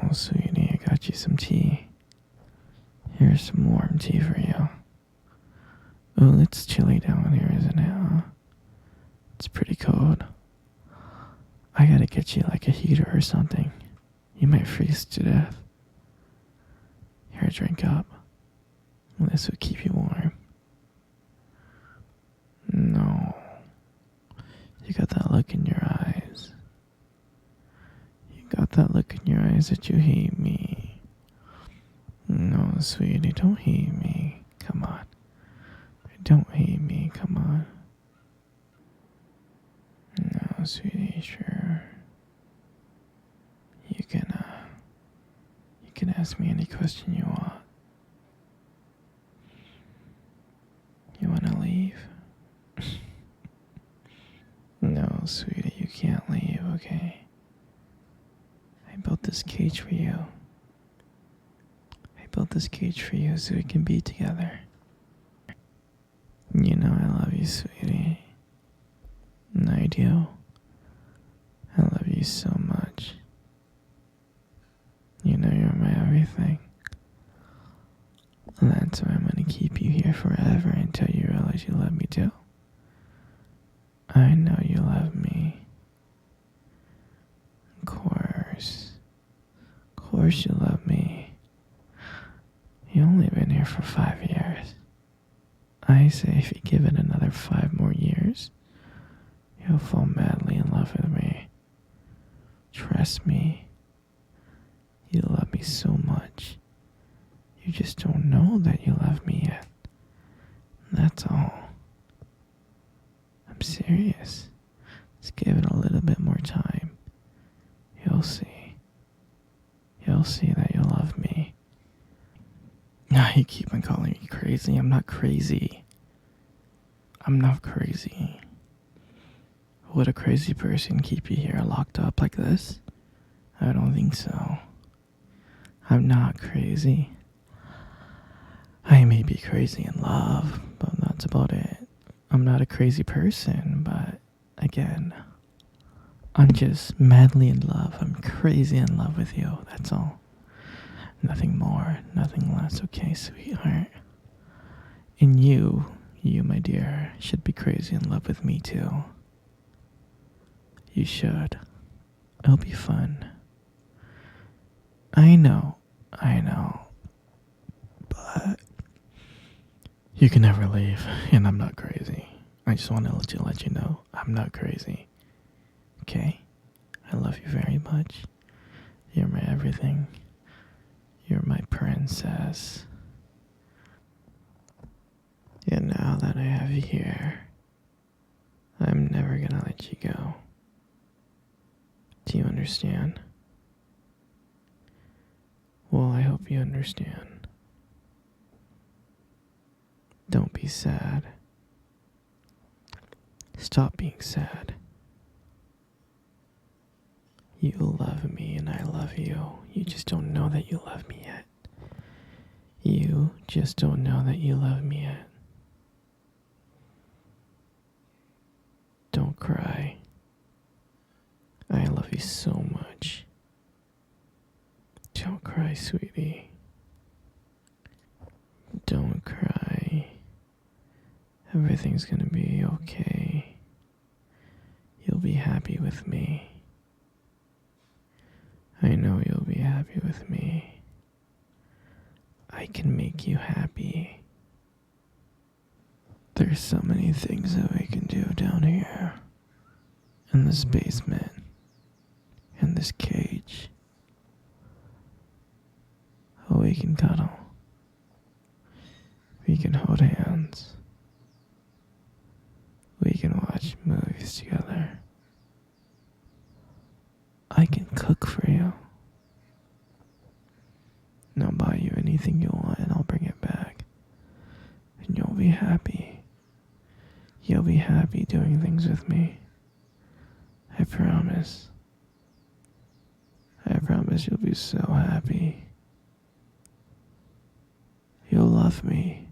Oh, sweetie, I got you some tea. Here's some warm tea for you. Oh, it's chilly down here, isn't it, huh? It's pretty cold. I gotta get you like a heater or something. You might freeze to death. Here, drink up. This will keep you warm. No. You got that look in your eyes. You got that look in your eyes that you hate me. No, sweetie, don't hate me. Come on. Don't hate me, come on. No, sweetie, sure. You can ask me any question you want. You wanna leave? No, sweetie, you can't leave, okay? I built this cage for you. I built this cage for you so we can be together. You know I love you, sweetie. And I do. I love you so much. You know you're my everything. And that's why I'm gonna keep you here forever until you realize you love me too. I know you love me. Of course. Of course you love me. You only been here for 5 years. I say if you give it another 5 more years, you'll fall madly in love with me. Trust me. You love me so much. You just don't know that you love me yet. That's all. I'm serious. Just give it a little bit more time. You'll see. You'll see that you love me. Now you keep on calling me crazy. I'm not crazy. I'm not crazy. Would a crazy person keep you here locked up like this? I don't think so. I'm not crazy. I may be crazy in love, but that's about it. I'm not a crazy person, but again, I'm just madly in love. I'm crazy in love with you, that's all. Nothing more, nothing less, okay, sweetheart? And you, my dear, should be crazy in love with me too. You should. It'll be fun. I know, but you can never leave, and I'm not crazy. I just want to let you know I'm not crazy. Okay? I love you very much. You're my everything. You're my princess. And now that I have you here, I'm never gonna let you go. Do you understand? Well, I hope you understand. Don't be sad. Stop being sad. You love me and I love you. You just don't know that you love me yet. You just don't know that you love me yet. Don't cry. I love you so much. Don't cry, sweetie. Don't cry. Everything's gonna be okay. You'll be happy with me. I know you'll be happy with me. I can make you happy. There's so many things that we can do down here. In this basement. In this cage. Oh, we can cuddle. We can hold hands. We can watch movies together. I can cook for you. And I'll buy you anything you want and I'll bring it back. And you'll be happy. You'll be happy doing things with me. I promise. I promise you'll be so happy. You'll love me.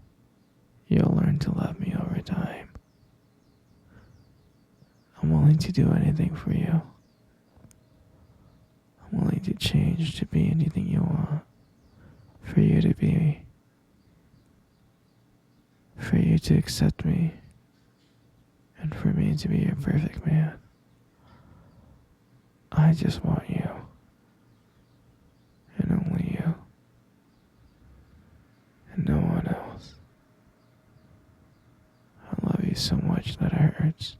You'll learn to love me over time. I'm willing to do anything for you. I'm willing to change to be anything you want. For you to be. For you to accept me. And for me to be your perfect man. I just want you. And only you. And no one else. I love you so much that it hurts.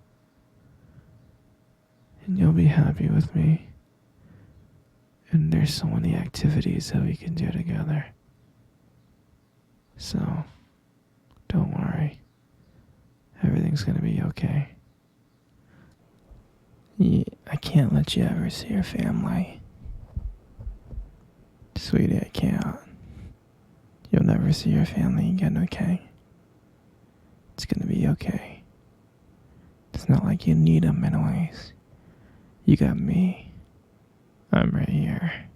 And you'll be happy with me. And there's so many activities that we can do together. So, don't worry. Everything's gonna be okay. I can't let you ever see your family. Sweetie, I can't. You'll never see your family again, okay? It's gonna be okay. It's not like you need them anyways. You got me. I'm right here.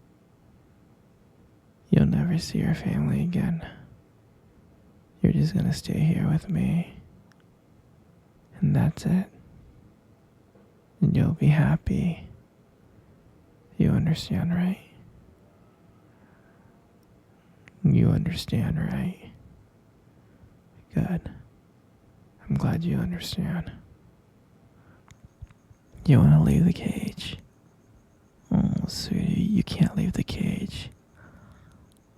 You'll never see your family again. You're just gonna stay here with me. And that's it. And you'll be happy. You understand, right? You understand, right? Good. I'm glad you understand. You wanna leave the cage? Oh, sweetie, you can't leave the cage.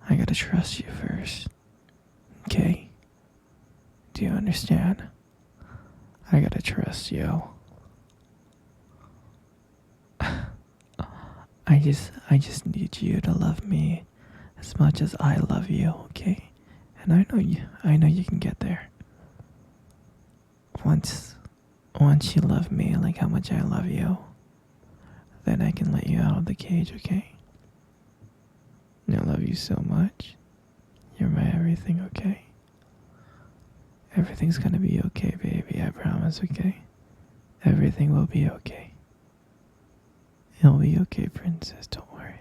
I gotta trust you first. Okay? Do you understand? I gotta trust you. I just need you to love me as much as I love you, okay? And I know you can get there. Once you love me like how much I love you, then I can let you out of the cage, okay? I love you so much. You're my everything, okay? Everything's gonna be okay, baby, I promise, okay? Everything will be okay. It'll be okay, princess, don't worry.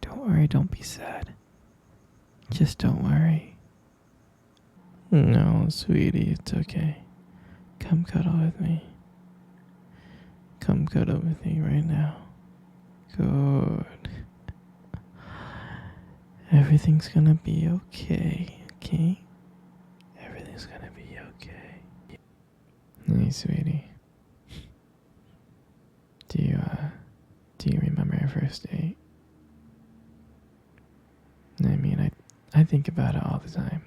Don't worry, don't be sad. Just don't worry. No, sweetie, it's okay. Come cuddle with me. Come cuddle with me right now. Good. Everything's gonna be okay, okay? Everything's gonna be okay. Hey, sweetie. Do you remember our first date? I mean, I think about it all the time.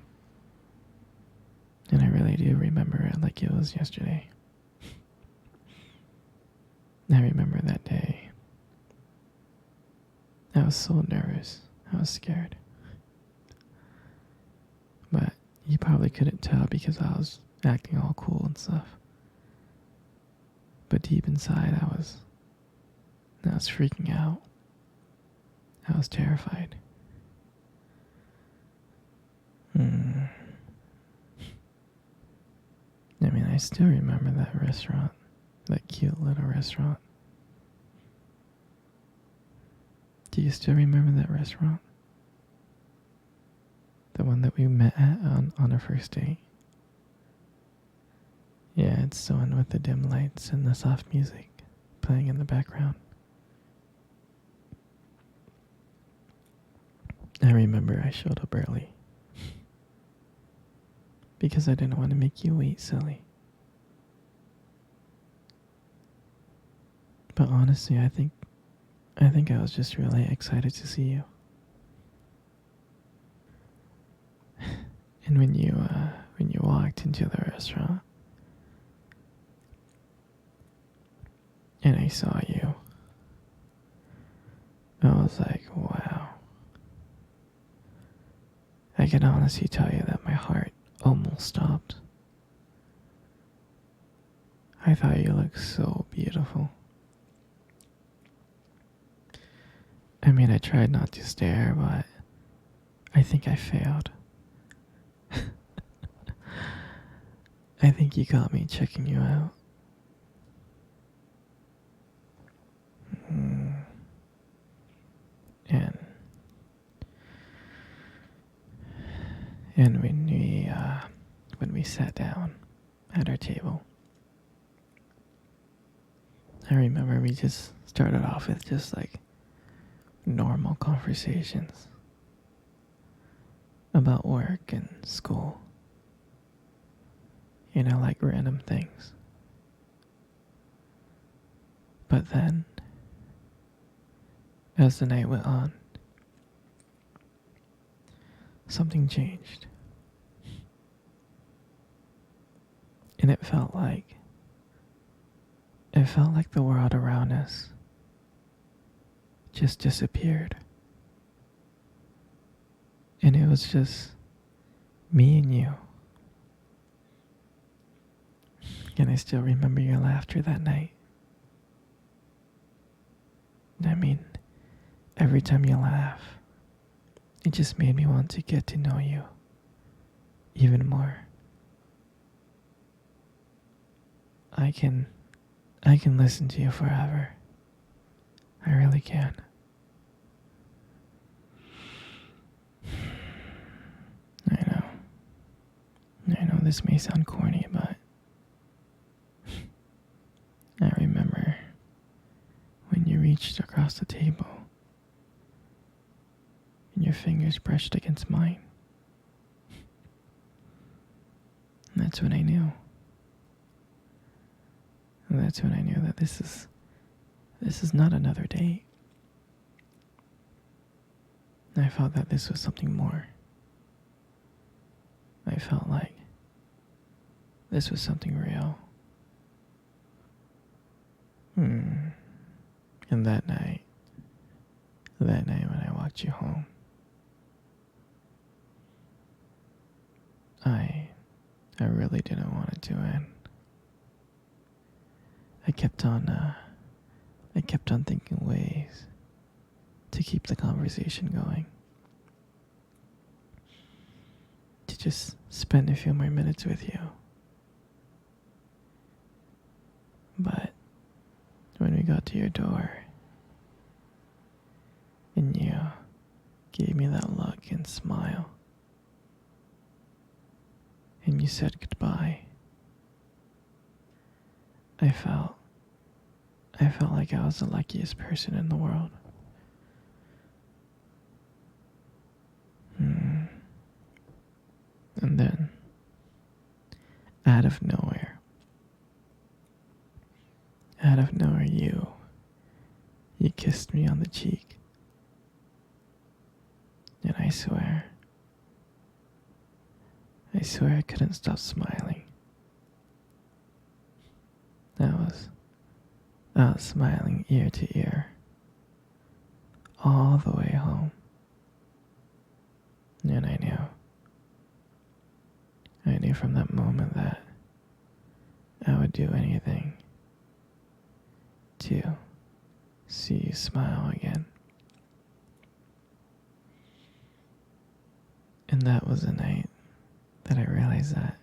And I really do remember it like it was yesterday. I remember that day. I was so nervous. I was scared. But you probably couldn't tell because I was acting all cool and stuff. But deep inside, I was freaking out. I was terrified. I mean, I still remember that restaurant. That cute little restaurant. Do you still remember that restaurant? The one that we met at on our first date? Yeah, it's the one with the dim lights and the soft music playing in the background. I remember I showed up early. Because I didn't want to make you wait, silly. But honestly, I think I was just really excited to see you. And when you walked into the restaurant and I saw you, I was like, wow. I can honestly tell you that my heart almost stopped. I thought you looked so beautiful. I mean, I tried not to stare, but I think I failed. I think you got me checking you out. And when we sat down at our table, I remember we just started off with just like normal conversations about work and school. Like random things. But then, as the night went on, something changed. And it felt like the world around us just disappeared. And it was just me and you. And I still remember your laughter that night. I mean, every time you laugh, it just made me want to get to know you even more. I can listen to you forever. I really can. I know this may sound corny, but I remember when you reached across the table and your fingers brushed against mine. And that's when I knew. And that's when I knew that this is not another date. I felt that this was something more. I felt like this was something real. And that night when I walked you home, I really didn't want it to end. I kept on thinking ways to keep the conversation going. To just spend a few more minutes with you. But when we got to your door and you gave me that look and smile and you said goodbye, I felt like I was the luckiest person in the world. And then, out of nowhere, you kissed me on the cheek. And I swear I couldn't stop smiling. I was smiling ear to ear, all the way home. And I knew from that moment that I would do anything to see you smile again. And that was the night that I realized that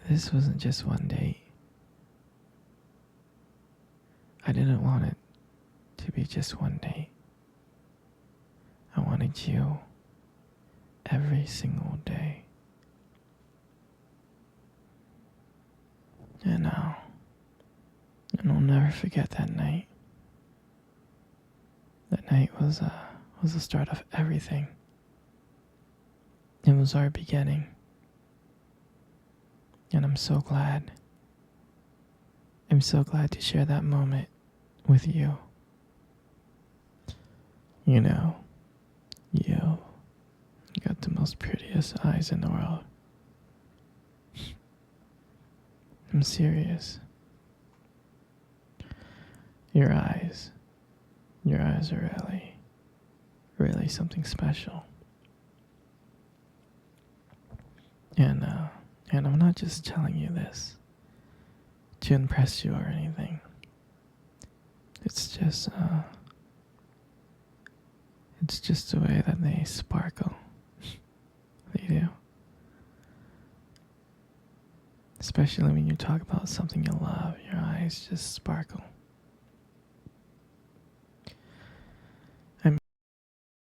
this wasn't just one date. I didn't want it to be just one date. I wanted you every single day. And I'll never forget that night. That night was the start of everything. It was our beginning. And I'm so glad to share that moment with you. You got the most prettiest eyes in the world. I'm serious. Your eyes are really something special. And I'm not just telling you this to impress you or anything. It's just the way that they sparkle. They do. Especially when you talk about something you love, your eyes just sparkle.